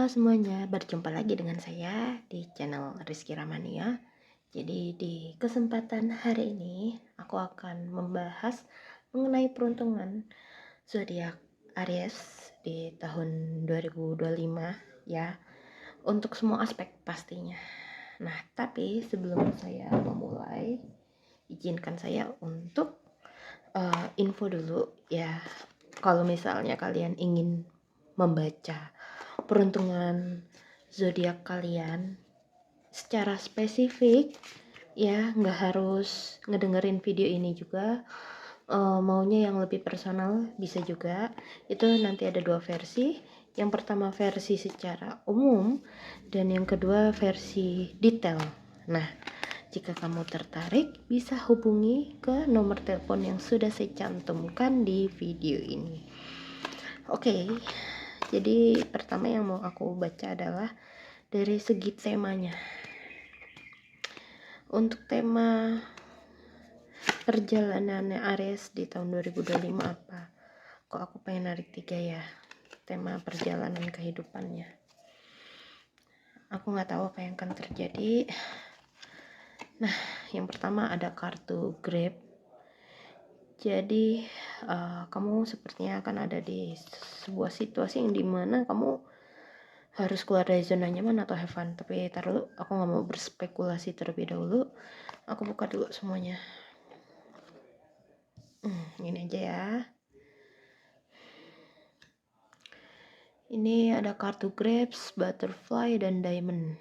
semuanya, berjumpa lagi dengan saya di channel Rizky Ramania. Jadi di kesempatan hari ini aku akan membahas mengenai peruntungan zodiak Aries di tahun 2025 ya, untuk semua aspek pastinya. Nah, tapi sebelum saya memulai, izinkan saya untuk info dulu ya. Kalau misalnya kalian ingin membaca peruntungan zodiak kalian secara spesifik ya, nggak harus ngedengerin video ini juga. Maunya yang lebih personal bisa juga. Itu nanti ada dua versi. Yang pertama versi secara umum dan yang kedua versi detail. Nah, jika kamu tertarik bisa hubungi ke nomor telepon yang sudah saya cantumkan di video ini. Oke, jadi pertama yang mau aku baca adalah dari segi temanya. Untuk tema perjalanannya Aries di tahun 2025 apa? Kok aku pengen narik 3 ya, tema perjalanan kehidupannya. Aku nggak tahu apa yang akan terjadi. Nah, yang pertama ada kartu Grab. Jadi kamu sepertinya akan ada di sebuah situasi yang dimana kamu harus keluar dari zona nyaman atau have fun. Tapi taruh dulu, aku nggak mau berspekulasi terlebih dahulu. Aku buka dulu semuanya. Ini aja ya. Ini ada kartu grapes, butterfly, dan diamond.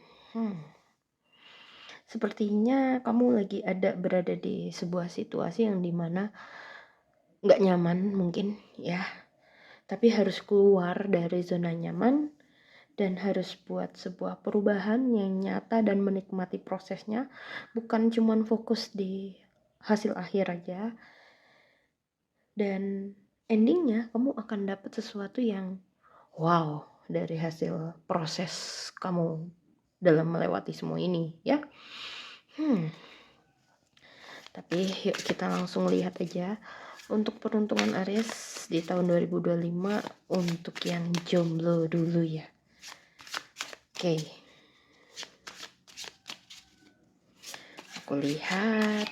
Sepertinya kamu lagi berada di sebuah situasi yang dimana nggak nyaman mungkin ya, tapi harus keluar dari zona nyaman dan harus buat sebuah perubahan yang nyata dan menikmati prosesnya, bukan cuman fokus di hasil akhir aja. Dan endingnya kamu akan dapat sesuatu yang wow dari hasil proses kamu dalam melewati semua ini ya. Tapi yuk kita langsung lihat aja untuk peruntungan Aries di tahun 2025 untuk yang jomblo dulu ya. Oke. Aku lihat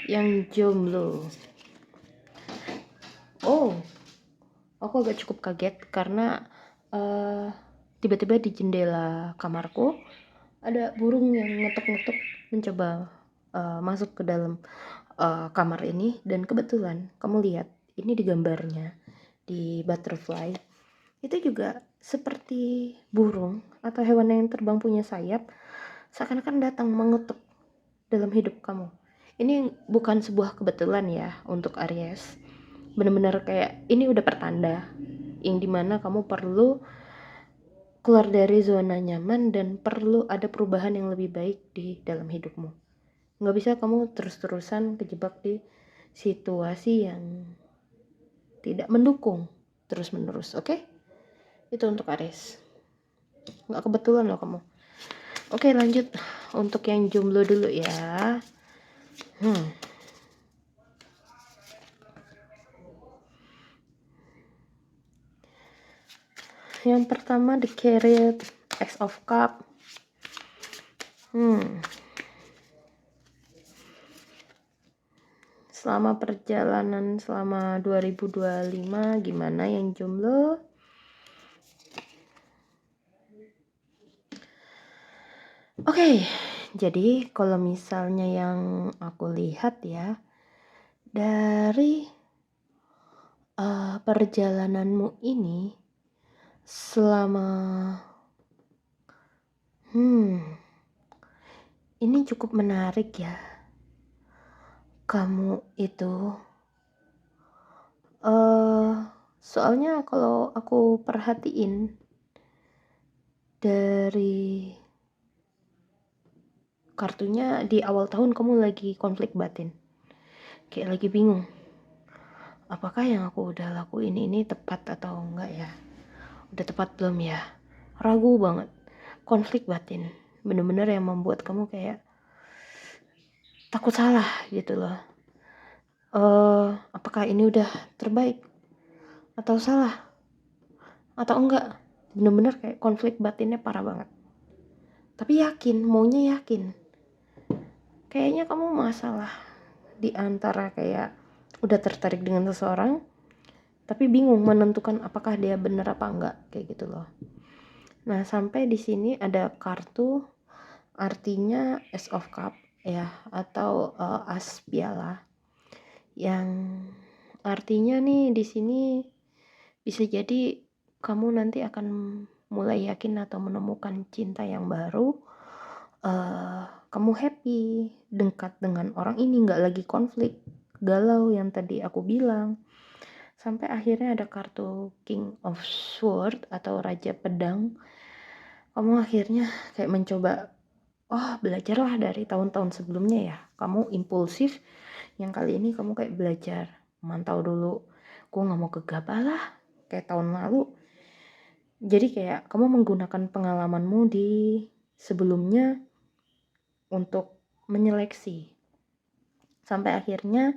yang jomblo. Oh, aku agak cukup kaget karena tiba-tiba di jendela kamarku ada burung yang ngetuk-ngetuk mencoba masuk ke dalam kamar ini. Dan kebetulan kamu lihat ini di gambarnya di butterfly itu juga seperti burung atau hewan yang terbang punya sayap, seakan-akan datang mengetuk dalam hidup kamu. Ini bukan sebuah kebetulan ya untuk Aries, benar-benar kayak ini udah pertanda yang dimana kamu perlu keluar dari zona nyaman dan perlu ada perubahan yang lebih baik di dalam hidupmu. Nggak bisa kamu terus-terusan kejebak di situasi yang tidak mendukung terus-menerus, oke? Itu untuk Aries. Nggak kebetulan loh kamu. Oke, lanjut untuk yang jomblo dulu ya. Yang pertama the Chariot, Ace of Cup. Selama perjalanan selama 2025 gimana yang jomblo? Oke, jadi kalau misalnya yang aku lihat ya dari perjalananmu ini selama ini cukup menarik ya. Kamu itu soalnya kalau aku perhatiin dari kartunya di awal tahun kamu lagi konflik batin, kayak lagi bingung apakah yang aku udah lakuin ini tepat atau enggak ya, udah tepat belum ya, ragu banget, konflik batin bener-bener yang membuat kamu kayak takut salah gitu loh. Apakah ini udah terbaik atau salah, atau enggak bener-bener kayak konflik batinnya parah banget, tapi maunya yakin. Kayaknya kamu masalah di antara kayak udah tertarik dengan seseorang tapi bingung menentukan apakah dia bener apa enggak, kayak gitu loh. Nah, sampai di sini ada kartu artinya Ace of Cup ya, atau as piala, yang artinya nih di sini bisa jadi kamu nanti akan mulai yakin atau menemukan cinta yang baru. Kamu happy dekat dengan orang ini, nggak lagi konflik galau yang tadi aku bilang. Sampai akhirnya ada kartu King of Sword atau Raja Pedang. Kamu akhirnya kayak mencoba, belajarlah dari tahun-tahun sebelumnya ya. Kamu impulsif, yang kali ini kamu kayak belajar mantau dulu. Gue nggak mau gegabah lah kayak tahun lalu. Jadi kayak kamu menggunakan pengalamanmu di sebelumnya untuk menyeleksi. Sampai akhirnya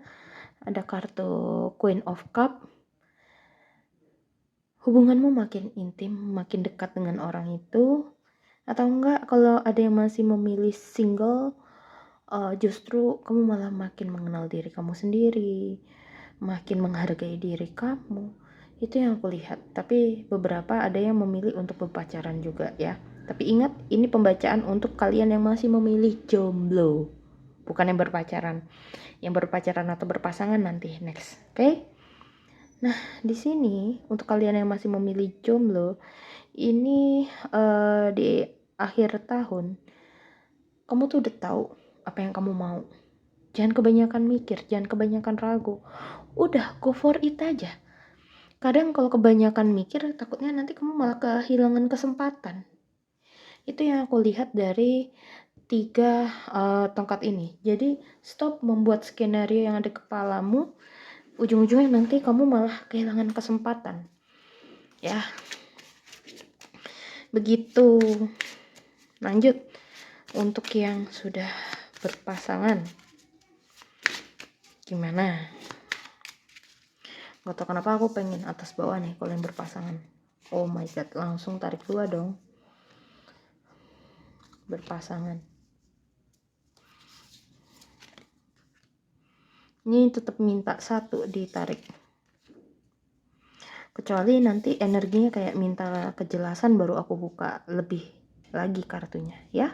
ada kartu Queen of Cup. Hubunganmu makin intim, makin dekat dengan orang itu. Atau enggak, kalau ada yang masih memilih single, justru kamu malah makin mengenal diri kamu sendiri, makin menghargai diri kamu. Itu yang aku lihat. Tapi beberapa ada yang memilih untuk berpacaran juga ya. Tapi ingat, ini pembacaan untuk kalian yang masih memilih jomblo, bukan yang berpacaran. Yang berpacaran atau berpasangan nanti next, oke? Nah, di sini untuk kalian yang masih memilih jomblo, ini di akhir tahun kamu tuh udah tahu apa yang kamu mau. Jangan kebanyakan mikir, jangan kebanyakan ragu. Udah go for it aja. Kadang kalau kebanyakan mikir, takutnya nanti kamu malah kehilangan kesempatan. Itu yang aku lihat dari 3 tongkat ini. Jadi stop membuat skenario yang ada di kepalamu, ujung-ujungnya nanti kamu malah kehilangan kesempatan ya. Begitu. Lanjut untuk yang sudah berpasangan, gimana? Gak tau kenapa aku pengen atas bawah nih kalau yang berpasangan. Oh my god, langsung tarik 2 dong. Berpasangan, ini tetap minta 1 ditarik, kecuali nanti energinya kayak minta kejelasan, baru aku buka lebih lagi kartunya ya.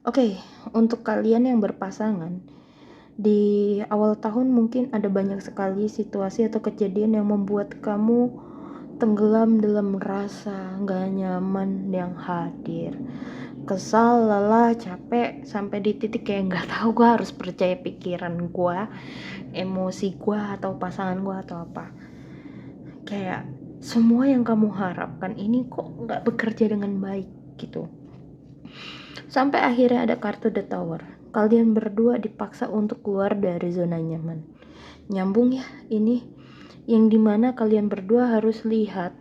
Oke, untuk kalian yang berpasangan, di awal tahun mungkin ada banyak sekali situasi atau kejadian yang membuat kamu tenggelam dalam rasa gak nyaman yang hadir. Kesal, lelah, capek, sampai di titik kayak gak tahu gue harus percaya pikiran gue, emosi gue, atau pasangan gue, atau apa. Kayak semua yang kamu harapkan ini kok gak bekerja dengan baik gitu. Sampai akhirnya ada kartu The Tower. Kalian berdua dipaksa untuk keluar dari zona nyaman. Nyambung ya ini, yang dimana kalian berdua harus lihat,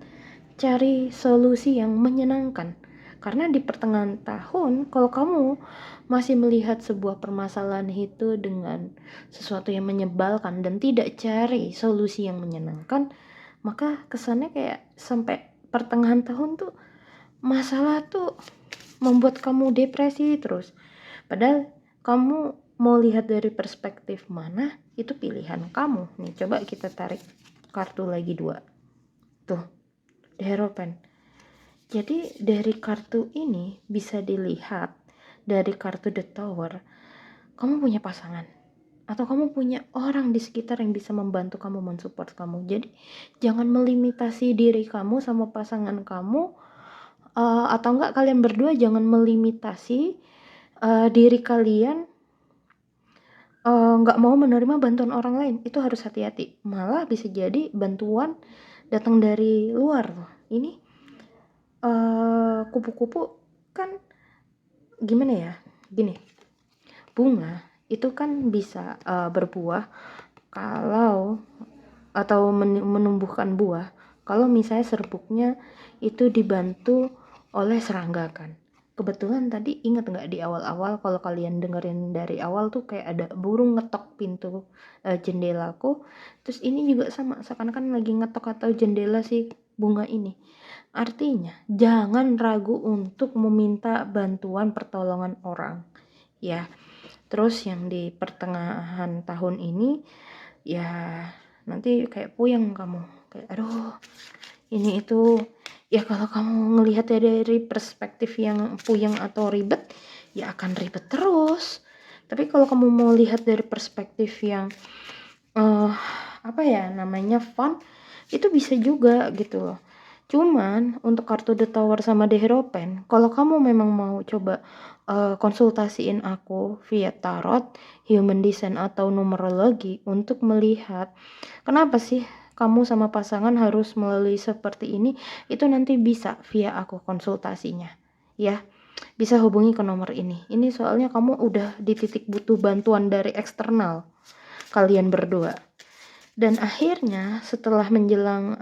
cari solusi yang menyenangkan. Karena di pertengahan tahun, kalau kamu masih melihat sebuah permasalahan itu dengan sesuatu yang menyebalkan dan tidak cari solusi yang menyenangkan, maka kesannya kayak sampai pertengahan tahun tuh masalah tuh membuat kamu depresi terus. Padahal kamu mau lihat dari perspektif mana, itu pilihan kamu. Nih, coba kita tarik kartu lagi 2. Tuh, The Hierophant. Jadi dari kartu ini bisa dilihat, dari kartu The Tower, kamu punya pasangan atau kamu punya orang di sekitar yang bisa membantu kamu, mensupport kamu. Jadi jangan melimitasi diri kamu sama pasangan kamu, atau enggak kalian berdua jangan melimitasi diri kalian, nggak mau menerima bantuan orang lain. Itu harus hati-hati, malah bisa jadi bantuan datang dari luar loh. Ini kupu-kupu kan gimana ya, gini, bunga itu kan bisa berbuah kalau atau menumbuhkan buah kalau misalnya serbuknya itu dibantu oleh serangga kan. Kebetulan tadi ingat nggak di awal-awal, kalau kalian dengerin dari awal tuh kayak ada burung ngetok pintu jendelaku. Terus ini juga sama, seakan-akan lagi ngetok atau jendela si bunga ini. Artinya jangan ragu untuk meminta bantuan pertolongan orang ya. Terus yang di pertengahan tahun ini ya nanti kayak puyeng kamu, kayak aduh ini itu. Ya kalau kamu ngelihat dari perspektif yang puyeng atau ribet, ya akan ribet terus. Tapi kalau kamu mau lihat dari perspektif yang apa ya namanya fun, itu bisa juga gitu loh. Cuman untuk kartu The Tower sama The Hierophant, kalau kamu memang mau coba konsultasiin aku via tarot, human design atau numerologi untuk melihat kenapa sih kamu sama pasangan harus melalui seperti ini, itu nanti bisa via aku konsultasinya ya. Bisa hubungi ke nomor ini. Ini soalnya kamu udah di titik butuh bantuan dari eksternal kalian berdua. Dan akhirnya setelah menjelang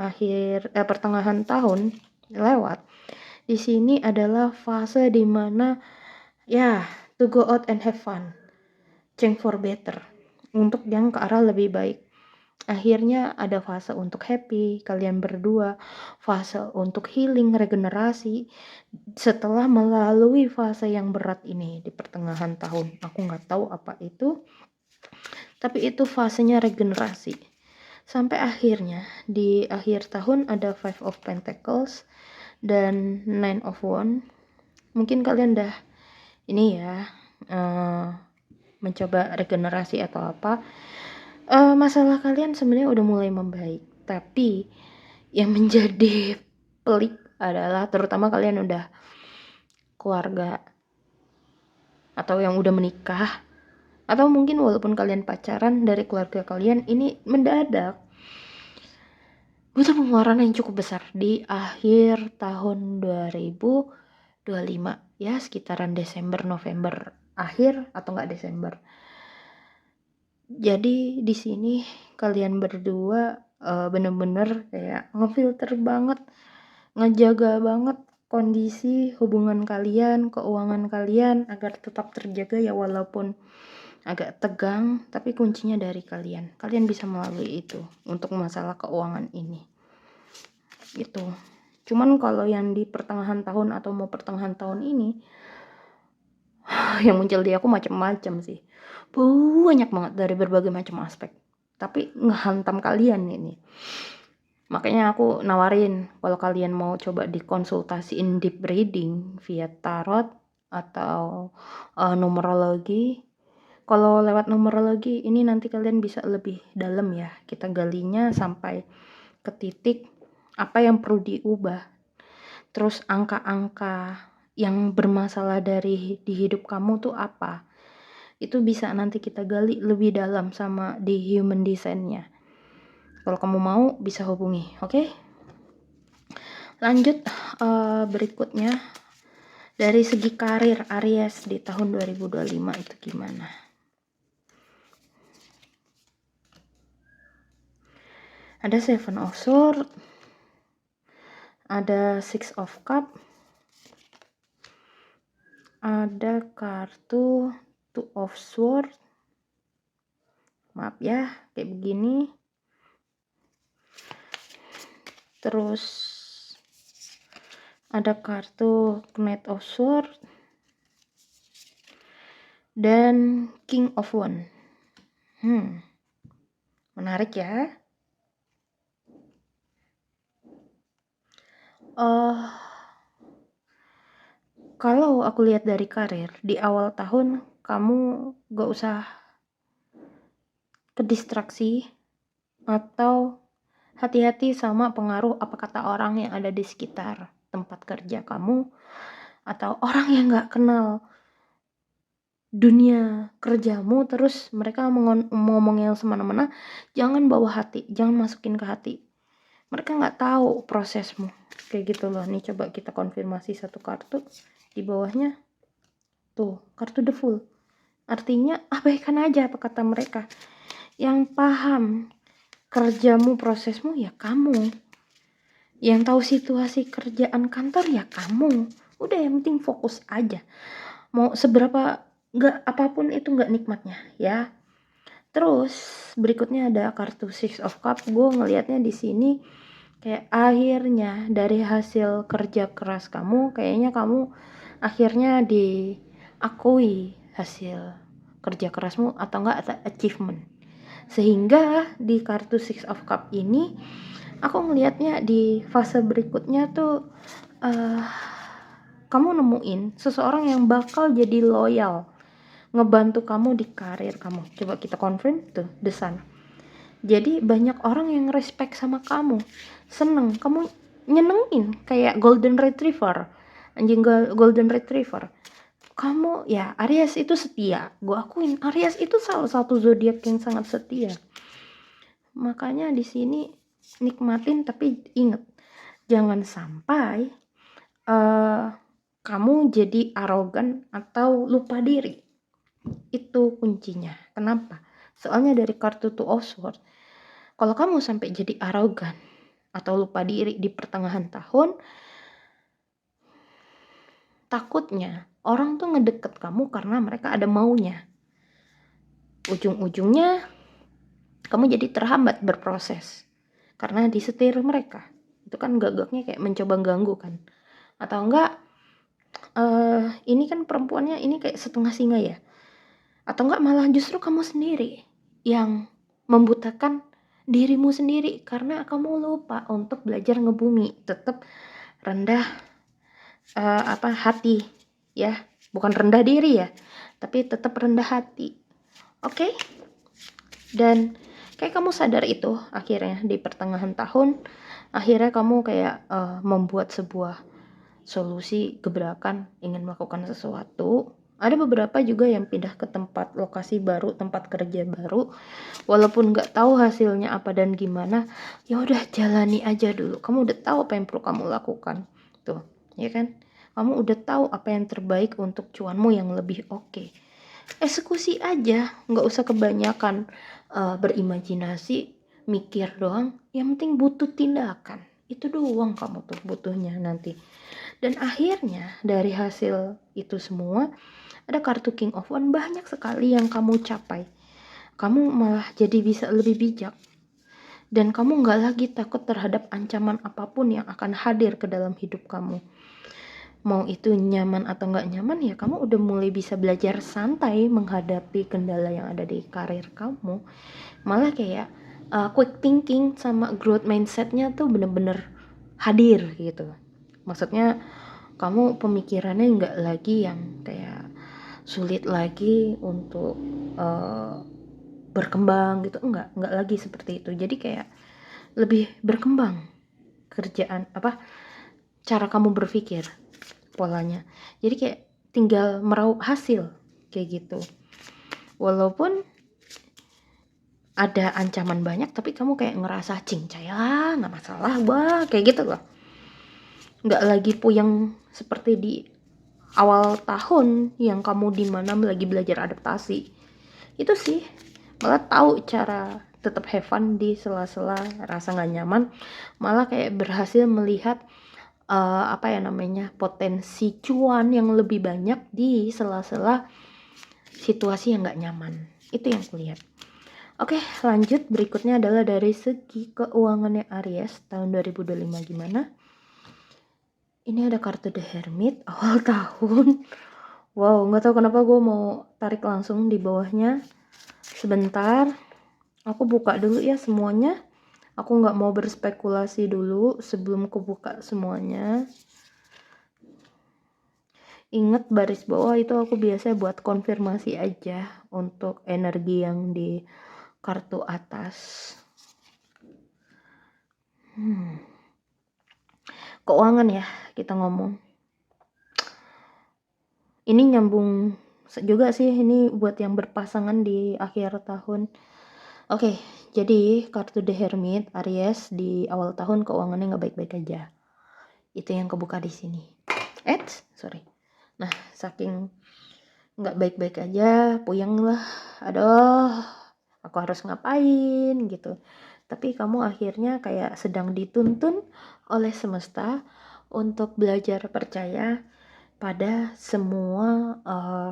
pertengahan tahun lewat, di sini adalah fase dimana ya to go out and have fun, change for better, untuk yang ke arah lebih baik. Akhirnya ada fase untuk happy kalian berdua, fase untuk healing, regenerasi setelah melalui fase yang berat ini di pertengahan tahun. Aku nggak tahu apa itu, tapi itu fasenya regenerasi. Sampai akhirnya di akhir tahun ada Five of Pentacles dan Nine of Wands. Mungkin kalian udah ini ya mencoba regenerasi atau apa. Masalah kalian sebenarnya udah mulai membaik, tapi yang menjadi pelik adalah terutama kalian udah keluarga atau yang udah menikah, atau mungkin walaupun kalian pacaran, dari keluarga kalian ini mendadak butuh pengeluaran yang cukup besar di akhir tahun 2025 ya, sekitaran Desember November akhir atau enggak Desember. Jadi di sini kalian berdua bener-bener kayak ngefilter banget, ngejaga banget kondisi hubungan kalian, keuangan kalian agar tetap terjaga ya, walaupun agak tegang, tapi kuncinya dari kalian. Kalian bisa melalui itu untuk masalah keuangan ini. Gitu. Cuman kalau yang di pertengahan tahun atau mau pertengahan tahun ini yang muncul di aku macam-macam sih. Banyak banget dari berbagai macam aspek. Tapi ngehantam kalian ini. Makanya aku nawarin kalau kalian mau coba dikonsultasiin deep reading via tarot atau numerologi. Kalau lewat numerologi ini nanti kalian bisa lebih dalam ya. Kita galinya sampai ke titik apa yang perlu diubah. Terus angka-angka yang bermasalah di hidup kamu tuh apa. Itu bisa nanti kita gali lebih dalam sama di human design-nya. Kalau kamu mau bisa hubungi, oke? Lanjut berikutnya, dari segi karir Aries di tahun 2025 itu gimana? Ada Seven of Swords, ada Six of Cups, ada kartu Two of Swords. Maaf ya, kayak begini. Terus ada kartu Knight of Swords dan King of Wands. Menarik ya. Kalau aku lihat dari karir di awal tahun, kamu gak usah kedistraksi atau hati-hati sama pengaruh apa kata orang yang ada di sekitar tempat kerja kamu, atau orang yang gak kenal dunia kerjamu, terus mereka ngomongin semena-mena. Jangan bawa hati, jangan masukin ke hati. Mereka gak tahu prosesmu kayak gitu loh. Nih coba kita konfirmasi satu kartu di bawahnya tuh, kartu The Fool. Artinya abaikan aja apa kata mereka. Yang paham kerjamu, prosesmu ya kamu. Yang tahu situasi kerjaan kantor ya kamu. Udah, yang penting fokus aja. Mau seberapa nggak apapun itu nggak nikmatnya ya. Terus berikutnya ada kartu Six of Cup. Gue ngelihatnya di sini kayak akhirnya dari hasil kerja keras kamu, kayaknya kamu akhirnya diakui hasil kerja kerasmu atau enggak ada achievement. Sehingga di kartu Six of Cup ini aku ngelihatnya di fase berikutnya tuh uh, kamu nemuin seseorang yang bakal jadi loyal ngebantu kamu di karir kamu. Coba kita confirm tuh, The Sun. Jadi banyak orang yang respect sama kamu, seneng, kamu nyenengin kayak golden retriever, anjing golden retriever. Kamu ya, Aries itu setia, gue akuin Aries itu salah satu zodiak yang sangat setia. Makanya di sini nikmatin, tapi inget jangan sampai kamu jadi arogan atau lupa diri. Itu kuncinya. Kenapa? Soalnya dari kartu Two of Swords, kalau kamu sampai jadi arogan atau lupa diri di pertengahan tahun, takutnya orang tuh ngedeket kamu karena mereka ada maunya. Ujung-ujungnya kamu jadi terhambat berproses karena disetir mereka. Itu kan gagaknya kayak mencoba ganggu kan. Atau enggak, ini kan perempuannya ini kayak setengah singa ya. Atau enggak malah justru kamu sendiri yang membutakan dirimu sendiri karena kamu lupa untuk belajar ngebumi, tetap rendah hati ya, bukan rendah diri ya, tapi tetap rendah hati. Oke? Dan kayak kamu sadar itu akhirnya di pertengahan tahun, akhirnya kamu kayak membuat sebuah solusi gebrakan ingin melakukan sesuatu. Ada beberapa juga yang pindah ke tempat lokasi baru, tempat kerja baru, walaupun nggak tahu hasilnya apa dan gimana, ya udah jalani aja dulu. Kamu udah tahu apa yang perlu kamu lakukan, tuh, ya kan? Kamu udah tahu apa yang terbaik untuk cuanmu yang lebih oke. Eksekusi aja, nggak usah kebanyakan berimajinasi, mikir doang. Yang penting butuh tindakan. Itu doang kamu tuh butuhnya nanti. Dan akhirnya dari hasil itu semua, ada kartu King of Wands, banyak sekali yang kamu capai. Kamu malah jadi bisa lebih bijak. Dan kamu gak lagi takut terhadap ancaman apapun yang akan hadir ke dalam hidup kamu. Mau itu nyaman atau gak nyaman, ya kamu udah mulai bisa belajar santai menghadapi kendala yang ada di karir kamu. Malah kayak quick thinking sama growth mindsetnya tuh bener-bener hadir gitu. Maksudnya kamu pemikirannya nggak lagi yang kayak sulit lagi untuk berkembang gitu, enggak lagi seperti itu. Jadi kayak lebih berkembang kerjaan cara kamu berpikir, polanya. Jadi kayak tinggal meraup hasil kayak gitu. Walaupun ada ancaman banyak, tapi kamu kayak ngerasa cincay lah, nggak masalah, wah kayak gitu loh. Nggak lagi puyeng seperti di awal tahun yang kamu dimana lagi belajar adaptasi. Itu sih, malah tahu cara tetap have fun di sela-sela rasa nggak nyaman, malah kayak berhasil melihat potensi cuan yang lebih banyak di sela-sela situasi yang nggak nyaman. Itu yang kulihat. Oke, lanjut. Berikutnya adalah dari segi keuangannya Aries tahun 2025 gimana? Ini ada kartu The Hermit awal tahun. Wow, nggak tahu kenapa gue mau tarik langsung di bawahnya. Sebentar, aku buka dulu ya semuanya. Aku nggak mau berspekulasi dulu sebelum aku buka semuanya. Ingat baris bawah itu aku biasa buat konfirmasi aja untuk energi yang di kartu atas. Keuangan ya kita ngomong. Ini nyambung juga sih, ini buat yang berpasangan di akhir tahun. Oke, jadi kartu The Hermit Aries di awal tahun keuangannya nggak baik-baik aja. Itu yang kebuka di sini. Sorry. Nah, saking nggak baik-baik aja, puyeng lah. Aduh, aku harus ngapain gitu. Tapi kamu akhirnya kayak sedang dituntun oleh semesta untuk belajar percaya pada semua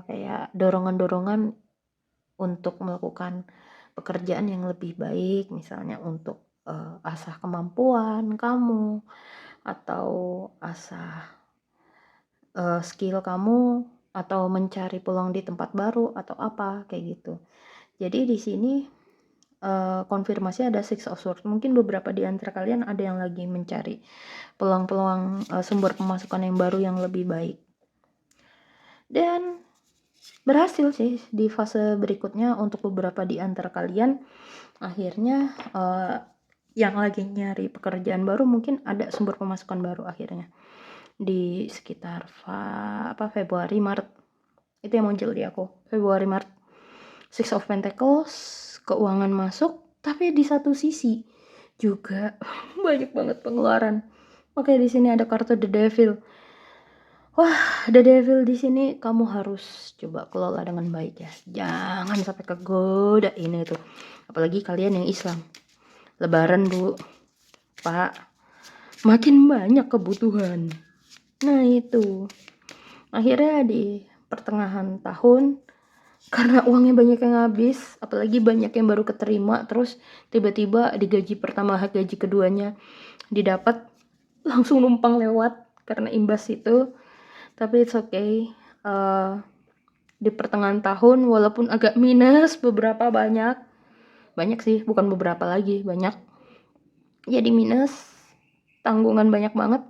kayak dorongan-dorongan untuk melakukan pekerjaan yang lebih baik, misalnya untuk asah kemampuan kamu atau asah skill kamu atau mencari peluang di tempat baru atau apa kayak gitu. Jadi di sini konfirmasi ada Six of Swords. Mungkin beberapa di antara kalian ada yang lagi mencari peluang-peluang sumber pemasukan yang baru yang lebih baik. Dan berhasil sih di fase berikutnya untuk beberapa di antara kalian. Akhirnya yang lagi nyari pekerjaan baru mungkin ada sumber pemasukan baru akhirnya. Di sekitar Februari Maret itu yang muncul di aku. Februari Maret, Six of Pentacles, keuangan masuk, tapi di satu sisi juga banyak banget pengeluaran. Oke, di sini ada kartu The Devil. Wah, The Devil di sini kamu harus coba kelola dengan baik ya. Jangan sampai kegoda ini tuh. Apalagi kalian yang Islam. Lebaran, Bu. Pak, makin banyak kebutuhan. Nah, itu. Akhirnya di pertengahan tahun, karena uangnya banyak yang habis, apalagi banyak yang baru keterima, terus tiba-tiba di gaji pertama, gaji keduanya didapat, langsung numpang lewat karena imbas itu. Tapi it's okay. Di pertengahan tahun walaupun agak minus beberapa banyak sih, bukan beberapa lagi, banyak jadi minus, tanggungan banyak banget.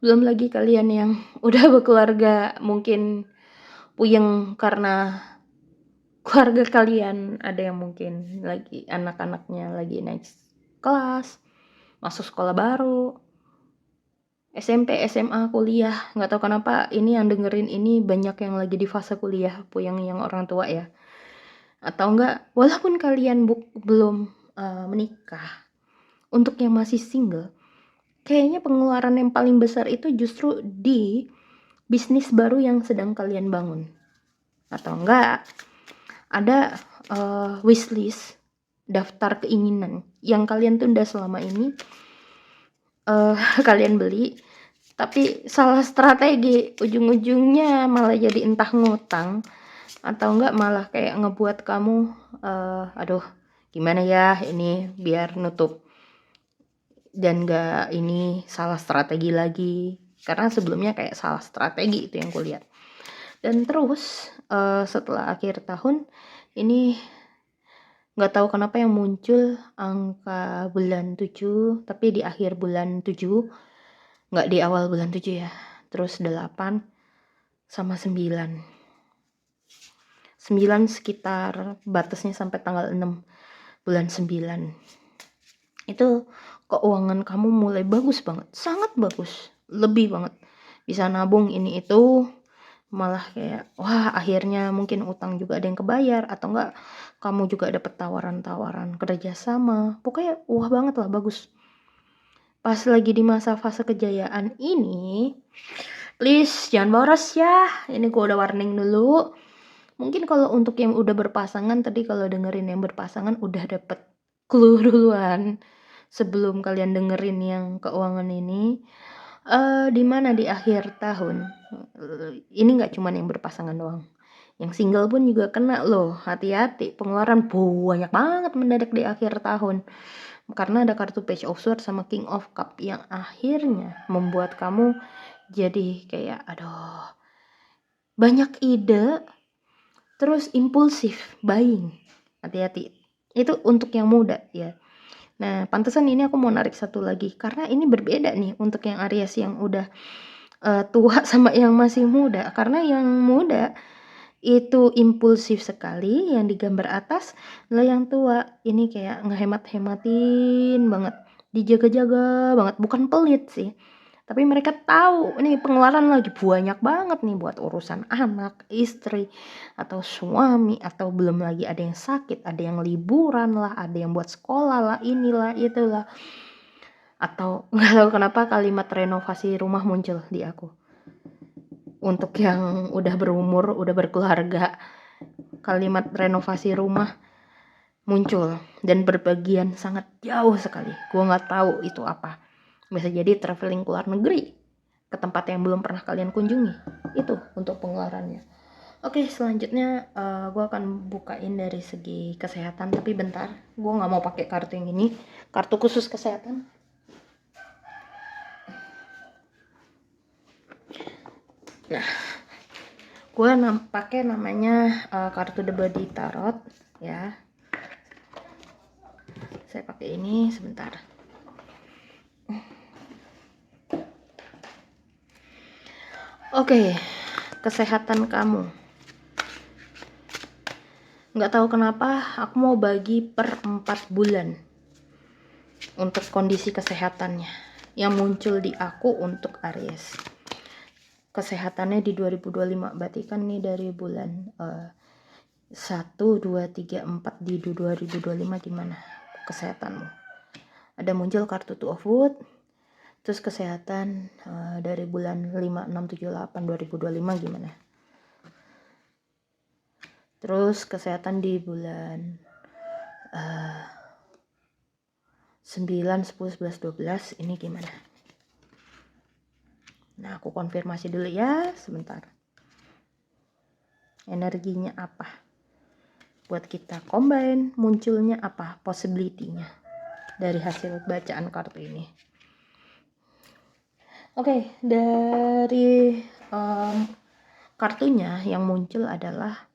Belum lagi kalian yang udah berkeluarga mungkin puyeng karena keluarga kalian ada yang mungkin lagi anak-anaknya lagi naik kelas, masuk sekolah baru, SMP, SMA, kuliah. Nggak tahu kenapa ini yang dengerin ini banyak yang lagi di fase kuliah, puyeng yang orang tua ya. Atau enggak, walaupun kalian belum menikah, untuk yang masih single, kayaknya pengeluaran yang paling besar itu justru di bisnis baru yang sedang kalian bangun. Atau enggak, ada wishlist, daftar keinginan yang kalian tunda selama ini, kalian beli, tapi salah strategi, ujung-ujungnya malah jadi entah ngutang atau enggak malah kayak ngebuat kamu aduh gimana ya ini biar nutup, dan enggak ini salah strategi lagi, karena sebelumnya kayak salah strategi itu yang kulihat. Dan terus setelah akhir tahun ini nggak tahu kenapa yang muncul angka bulan 7, tapi di akhir bulan 7, nggak di awal bulan 7 ya. Terus 8 sama 9 sekitar batasnya sampai tanggal 6 bulan 9. Itu keuangan kamu mulai bagus banget, sangat bagus, lebih banget. Bisa nabung ini itu, malah kayak wah akhirnya mungkin utang juga ada yang kebayar, atau enggak kamu juga dapet tawaran-tawaran kerjasama, pokoknya wah banget lah, bagus. Pas lagi di masa fase kejayaan ini, please jangan boros ya, ini gue udah warning dulu. Mungkin kalau untuk yang udah berpasangan, tadi kalau dengerin yang berpasangan udah dapet clue duluan sebelum kalian dengerin yang keuangan ini. Dimana di akhir tahun ini nggak cuma yang berpasangan doang, yang single pun juga kena loh, hati-hati, pengeluaran banyak banget mendadak di akhir tahun karena ada kartu Page of Swords sama King of Cup yang akhirnya membuat kamu jadi kayak aduh banyak ide, terus impulsif buying, hati-hati itu untuk yang muda ya. Nah, pantesan ini aku mau narik satu lagi karena ini berbeda nih untuk yang Aries yang udah tua sama yang masih muda. Karena yang muda itu impulsif sekali, yang digambar atas. Lah yang tua ini kayak ngehemat-hematin banget, dijaga-jaga banget, bukan pelit sih. Tapi mereka tahu nih pengeluaran lagi banyak banget nih buat urusan anak, istri, atau suami, atau belum lagi ada yang sakit, ada yang liburan lah, ada yang buat sekolah lah, inilah, itulah. Atau nggak tahu kenapa kalimat renovasi rumah muncul di aku. Untuk yang udah berumur, udah berkeluarga, kalimat renovasi rumah muncul dan berbagian sangat jauh sekali. Gue nggak tahu itu apa. Bisa jadi traveling ke luar negeri, ke tempat yang belum pernah kalian kunjungi. Itu untuk pengeluarannya. Oke, selanjutnya gue akan bukain dari segi kesehatan, tapi bentar, gue nggak mau pakai kartu yang ini, kartu khusus kesehatan. Nah, gue pakai namanya kartu The Body Tarot ya. Saya pakai ini sebentar. Oke, kesehatan kamu. Nggak tahu kenapa aku mau bagi per 4 bulan untuk kondisi kesehatannya yang muncul di aku untuk Aries. Kesehatannya di 2025, berarti kan nih dari bulan 1, 2, 3, 4 di 2025 gimana kesehatanmu. Ada muncul kartu Two of Wood, terus kesehatan dari bulan 5, 6, 7, 8 2025 gimana. Terus kesehatan di bulan 9, 10, 11, 12 ini gimana. Nah, aku konfirmasi dulu ya, sebentar. Energinya apa? Buat kita combine, munculnya apa? Possibility-nya dari hasil bacaan kartu ini. Oke, dari kartunya yang muncul adalah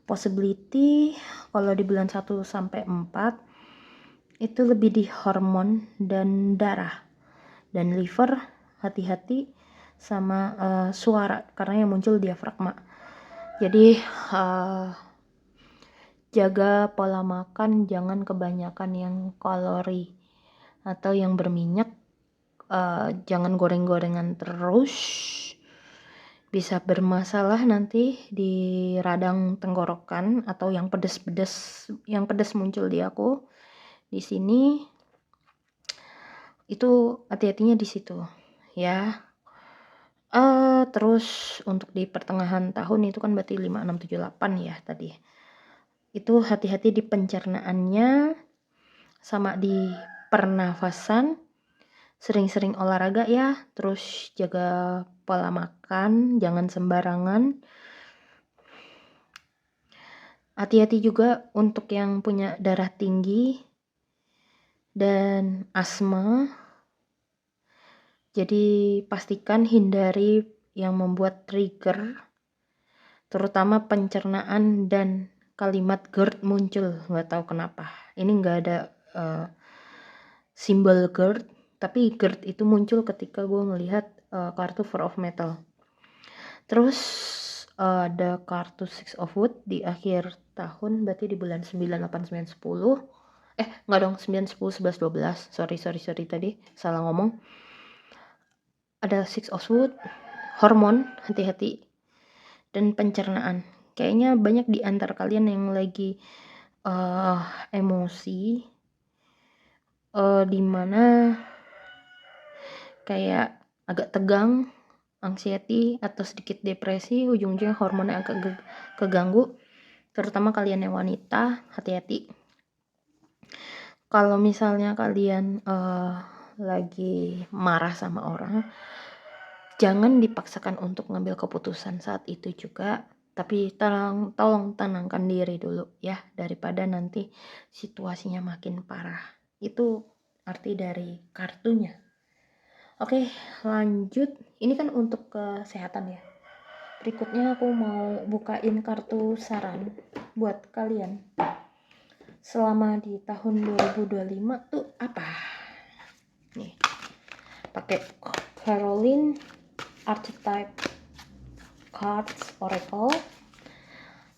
possibility kalau di bulan 1 sampai 4 itu lebih di hormon dan darah dan liver, hati-hati sama suara karena yang muncul diafragma. Jadi jaga pola makan, jangan kebanyakan yang kalori atau yang berminyak. Jangan goreng-gorengan terus, bisa bermasalah nanti di radang tenggorokan atau yang pedas muncul di aku di sini. Itu hati-hatinya di situ ya. Terus untuk di pertengahan tahun itu kan berarti 5, 6, 7, 8 ya tadi. Itu hati-hati di pencernaannya sama di pernafasan. Sering-sering olahraga ya, terus jaga pola makan, jangan sembarangan. Hati-hati juga untuk yang punya darah tinggi dan asma. Jadi pastikan hindari yang membuat trigger, terutama pencernaan dan kalimat GERD muncul. Nggak tahu kenapa. Ini nggak ada simbol GERD. Tapi GERD itu muncul ketika gue melihat kartu Four of Metal. Terus ada kartu Six of Wood di akhir tahun, berarti di bulan 9, 8, 9, 10. Enggak dong, 9, 10, 11, 12. Sorry tadi, salah ngomong. Ada Six of Wood, hormon, hati-hati. Dan pencernaan. Kayaknya banyak di antara kalian yang lagi emosi. Dimana kayak agak tegang, anxiety atau sedikit depresi, ujung-ujungnya hormonnya agak keganggu, terutama kalian yang wanita, hati-hati. Kalau misalnya kalian lagi marah sama orang, jangan dipaksakan untuk ngambil keputusan saat itu juga, tapi tolong tenangkan diri dulu ya, daripada nanti situasinya makin parah. Itu arti dari kartunya. Oke, lanjut. Ini kan untuk kesehatan ya. Berikutnya aku mau bukain kartu saran buat kalian. Selama di tahun 2025 tuh apa? Nih. Pakai Caroline Archetype Cards Oracle.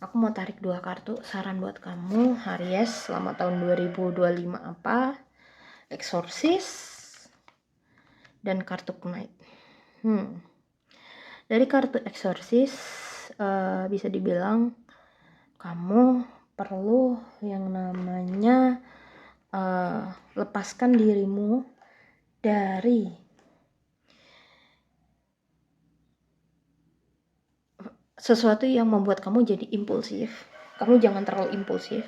Aku mau tarik 2 kartu saran buat kamu, Aries, selama tahun 2025 apa? Exorcist dan kartu Knight. Dari kartu Exorcist bisa dibilang kamu perlu yang namanya lepaskan dirimu dari sesuatu yang membuat kamu jadi impulsif. Kamu jangan terlalu impulsif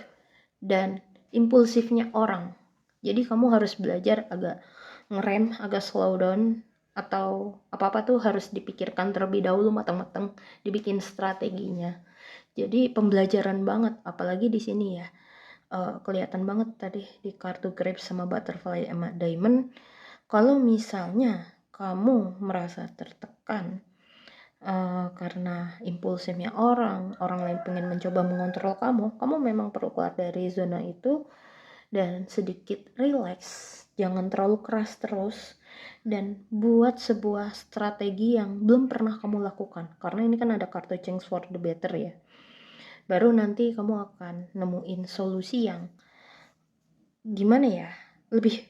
dan impulsifnya orang. Jadi kamu harus belajar agak ngerem, agak slow down atau apa-apa tuh harus dipikirkan terlebih dahulu matang-matang, dibikin strateginya. Jadi pembelajaran banget, apalagi di sini ya. Kelihatan banget tadi di kartu grapes sama butterfly sama diamond, kalau misalnya kamu merasa tertekan karena impulsifnya orang lain pengen mencoba mengontrol kamu, kamu memang perlu keluar dari zona itu dan sedikit relax, jangan terlalu keras terus, dan buat sebuah strategi yang belum pernah kamu lakukan, karena ini kan ada kartu change for the better ya. Baru nanti kamu akan nemuin solusi yang gimana ya, lebih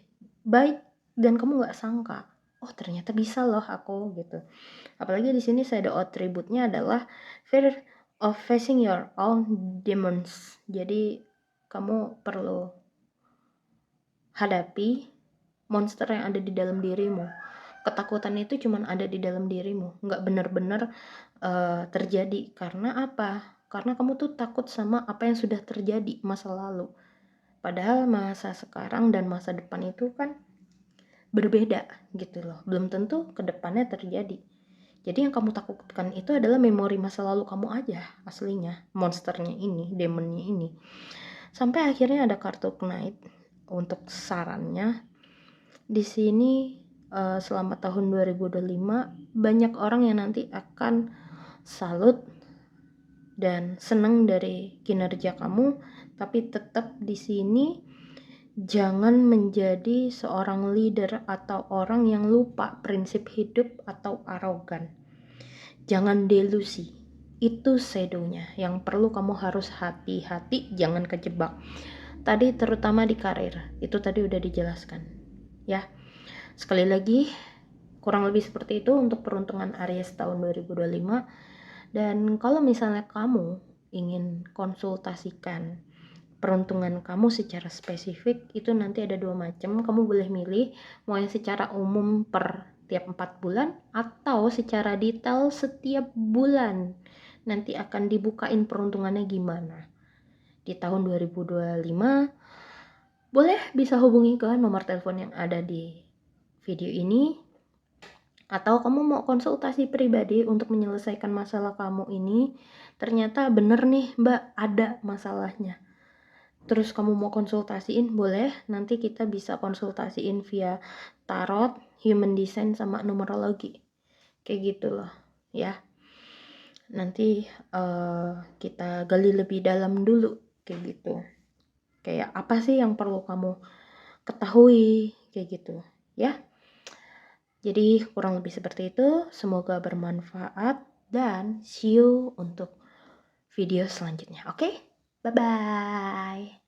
baik dan kamu nggak sangka, oh ternyata bisa loh aku gitu. Apalagi di sini saya ada atributnya adalah fear of facing your own demons. Jadi kamu perlu hadapi monster yang ada di dalam dirimu. Ketakutan itu cuma ada di dalam dirimu, nggak benar-benar terjadi. Karena apa? Karena kamu tuh takut sama apa yang sudah terjadi masa lalu. Padahal masa sekarang dan masa depan itu kan berbeda gitu loh. Belum tentu ke depannya terjadi. Jadi yang kamu takutkan itu adalah memori masa lalu kamu aja aslinya, monsternya ini, demonnya ini. Sampai akhirnya ada kartu Knight untuk sarannya. Di sini selama tahun 2025 banyak orang yang nanti akan salut dan senang dari kinerja kamu, tapi tetap di sini jangan menjadi seorang leader atau orang yang lupa prinsip hidup atau arogan. Jangan delusi. Itu shadow-nya yang perlu kamu harus hati-hati, jangan kejebak. Tadi terutama di karir, itu tadi udah dijelaskan. Ya. Sekali lagi, kurang lebih seperti itu untuk peruntungan Aries tahun 2025. Dan kalau misalnya kamu ingin konsultasikan peruntungan kamu secara spesifik, itu nanti ada 2 macam. Kamu boleh milih mau yang secara umum per tiap 4 bulan atau secara detail setiap bulan. Nanti akan dibukain peruntungannya gimana. Di tahun 2025 boleh bisa hubungi ke nomor telepon yang ada di video ini, atau kamu mau konsultasi pribadi untuk menyelesaikan masalah kamu ini. Ternyata bener nih mbak, ada masalahnya. Terus kamu mau konsultasiin, boleh. Nanti kita bisa konsultasiin via tarot, human design, sama numerologi. Kayak gitu loh ya. Nanti kita gali lebih dalam dulu kayak gitu. Kayak apa sih yang perlu kamu ketahui kayak gitu ya. Jadi kurang lebih seperti itu. Semoga bermanfaat dan see you untuk video selanjutnya. Oke? Bye-bye.